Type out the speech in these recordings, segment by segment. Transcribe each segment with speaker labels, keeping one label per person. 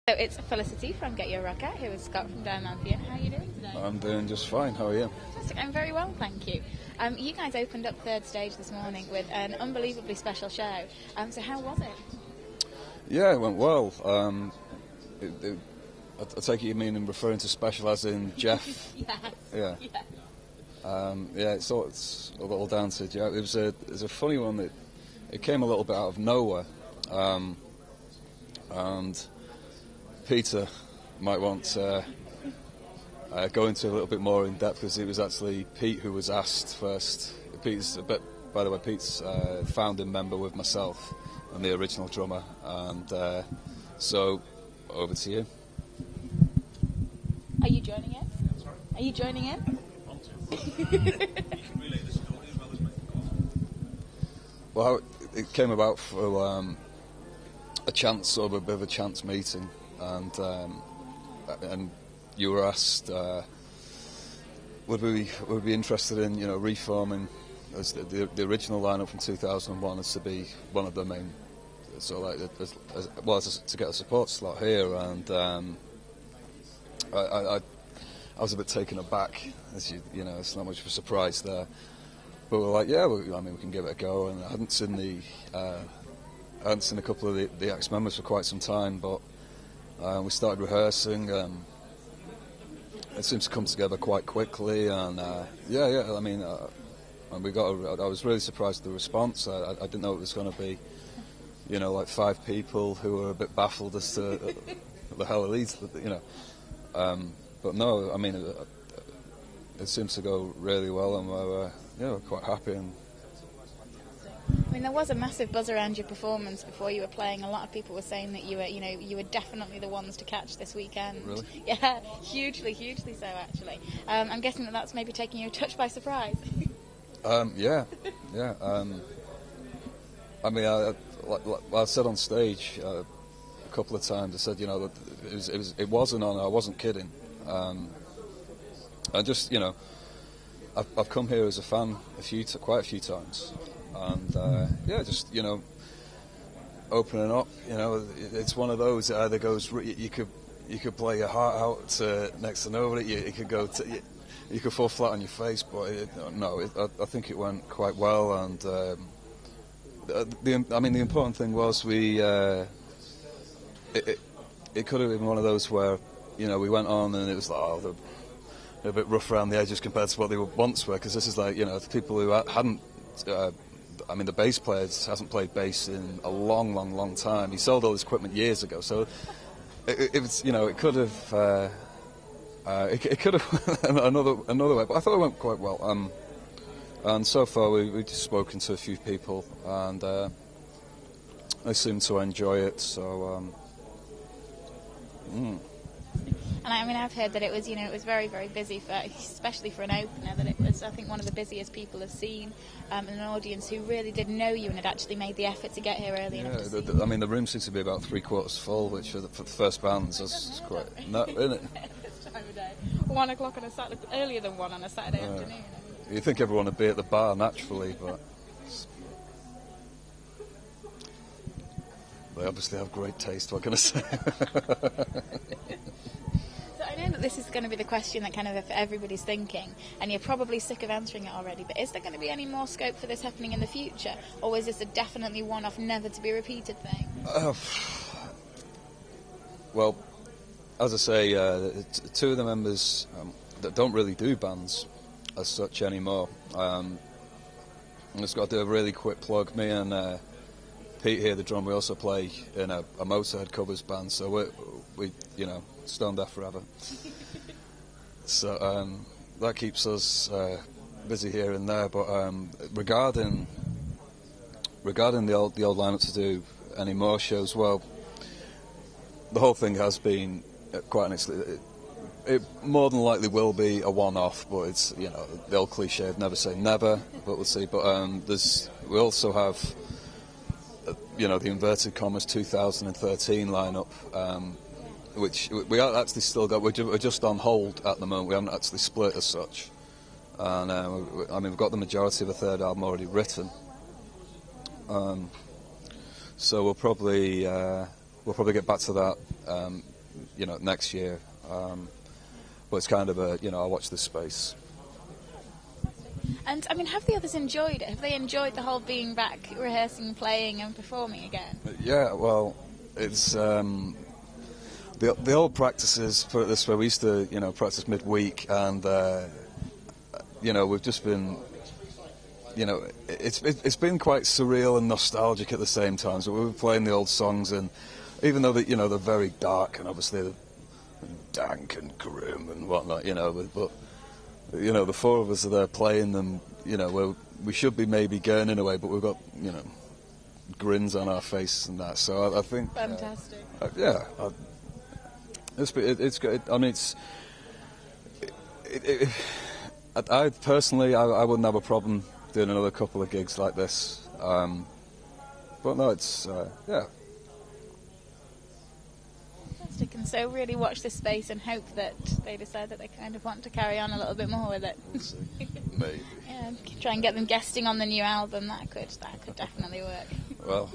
Speaker 1: So it's Felicity from Get Your Rock Out here with Scott from Diamanthian. How are you doing today?
Speaker 2: I'm doing just fine. How are you?
Speaker 1: Fantastic. I'm very well, thank you. You guys opened up third stage this morning with an unbelievably special show. So how was it?
Speaker 2: Yeah, it went well. I take it you mean in referring to special as in Jeff?
Speaker 1: Yes.
Speaker 2: Yeah. Yeah, it's a little down to Jeff. It was a funny one that it came a little bit out of nowhere, and Peter might want to go into a little bit more in depth because it was actually Pete who was asked first. By the way, Pete's founding member with myself and the original drummer, and so over to you.
Speaker 1: Are you joining in? Are you joining in?
Speaker 2: Well, it came about for a chance, sort of a bit of a chance meeting, and you were asked, would we be interested in reforming as the original lineup from 2001 as to be one of the main, so like to get a support slot here, and I was a bit taken aback, as it's not much of a surprise there. But we're like, yeah, we can give it a go. And I hadn't seen a couple of the ex-members for quite some time, but we started rehearsing. It seemed to come together quite quickly, and and we got. I was really surprised at the response. I didn't know it was going to be, like 5 people who were a bit baffled as to what the hell are these, But no, it seems to go really well, and we're quite happy. And
Speaker 1: there was a massive buzz around your performance before you were playing. A lot of people were saying that you were definitely the ones to catch this weekend.
Speaker 2: Really?
Speaker 1: Yeah, hugely so actually. I'm guessing that's maybe taking you a touch by surprise.
Speaker 2: Yeah. I said on stage a couple of times. I said, that it was an honour. I wasn't kidding. I just, I've come here as a fan quite a few times, and just opening up. It's one of those that either goes. You could play your heart out next to nobody. You could go. You could fall flat on your face, but I think it went quite well. And the important thing was it could have been one of those where we went on and it was like they're a bit rough around the edges compared to what they once were, because this is like the people who hadn't. The bass player hasn't played bass in a long time. He sold all his equipment years ago, so it was it could have. It could have another way, but I thought it went quite well. And so far we've just spoken to a few people, and they seem to enjoy it. So.
Speaker 1: And I've heard that it was, it was very, very busy, especially for an opener, that it was, I think, one of the busiest people have seen, an audience who really did know you and had actually made the effort to get here early enough to see you.
Speaker 2: The room seems to be about 3/4 full, which for the first bands is quite, isn't it?
Speaker 1: This time of day. 1 o'clock on a Saturday, earlier than 1 on a Saturday afternoon.
Speaker 2: You think everyone would be at the bar naturally, but they obviously have great taste, what can I say?
Speaker 1: I know that this is going to be the question that kind of everybody's thinking, and you're probably sick of answering it already, but is there going to be any more scope for this happening in the future, or is this a definitely one-off, never to be repeated thing?
Speaker 2: Well, as I say, 2 of the members that don't really do bands as such anymore. I'm just got to do a really quick plug. Me and Pete here, the drum, we also play in a Motorhead covers band, so we Stone Deaf Forever. So that keeps us busy here and there. But regarding the old lineup to do any more shows, well, the whole thing has been quite honestly. It more than likely will be a one-off, but it's the old cliche of never say never. But we'll see. But we also have the inverted commas 2013 lineup. Which we actually still got. We're just on hold at the moment. We haven't actually split as such, and we've got the majority of the third album already written. So we'll probably get back to that next year. But it's kind of I watch this space.
Speaker 1: And I mean, have the others enjoyed it? Have they enjoyed the whole being back, rehearsing, playing, and performing again?
Speaker 2: Yeah, well, it's the old practices. Put it this way, we used to practice midweek, and we've just been. It's been quite surreal and nostalgic at the same time. So we were playing the old songs, and even though they're very dark and obviously dank and grim and whatnot, but the four of us are there playing them, where we should be maybe gurning away, but we've got grins on our faces and that. So I think
Speaker 1: fantastic.
Speaker 2: It's good. I mean, I personally, I wouldn't have a problem doing another couple of gigs like this, but no, it's
Speaker 1: Fantastic. And so really watch this space and hope that they decide that they kind of want to carry on a little bit more with it.
Speaker 2: We'll see. Maybe.
Speaker 1: Yeah, try and get them guesting on the new album. That could definitely work.
Speaker 2: Well.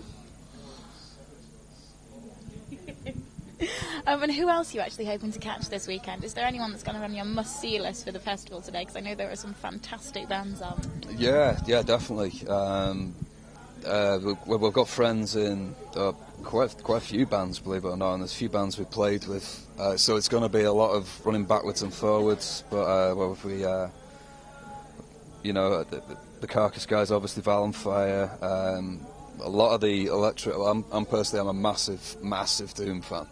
Speaker 1: And who else are you actually hoping to catch this weekend? Is there anyone that's going to run your must-see list for the festival today? Because I know there are some fantastic bands on.
Speaker 2: Yeah, definitely. We've got friends in quite a few bands, believe it or not, and there's a few bands we played with. So it's going to be a lot of running backwards and forwards. But the Carcass guys, obviously Valenfire. A lot of the electric. I'm a massive Doom fan.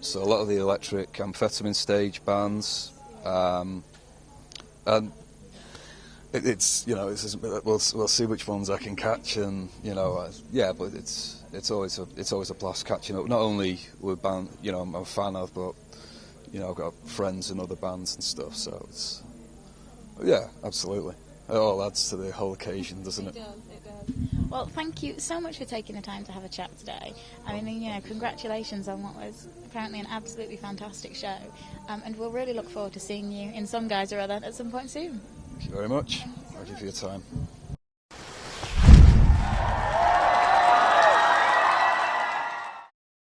Speaker 2: So a lot of the electric Amphetamine stage bands, and we'll see which ones I can catch, and but it's always a blast catching up. Not only with band, I'm a fan of, but I've got friends in other bands and stuff. So it's absolutely. It all adds to the whole occasion, doesn't it?
Speaker 1: It does. Well, thank you so much for taking the time to have a chat today. I mean, congratulations on what was apparently an absolutely fantastic show. And we'll really look forward to seeing you in some guise or other at some point soon.
Speaker 2: Thank you very much. Thank you for your time.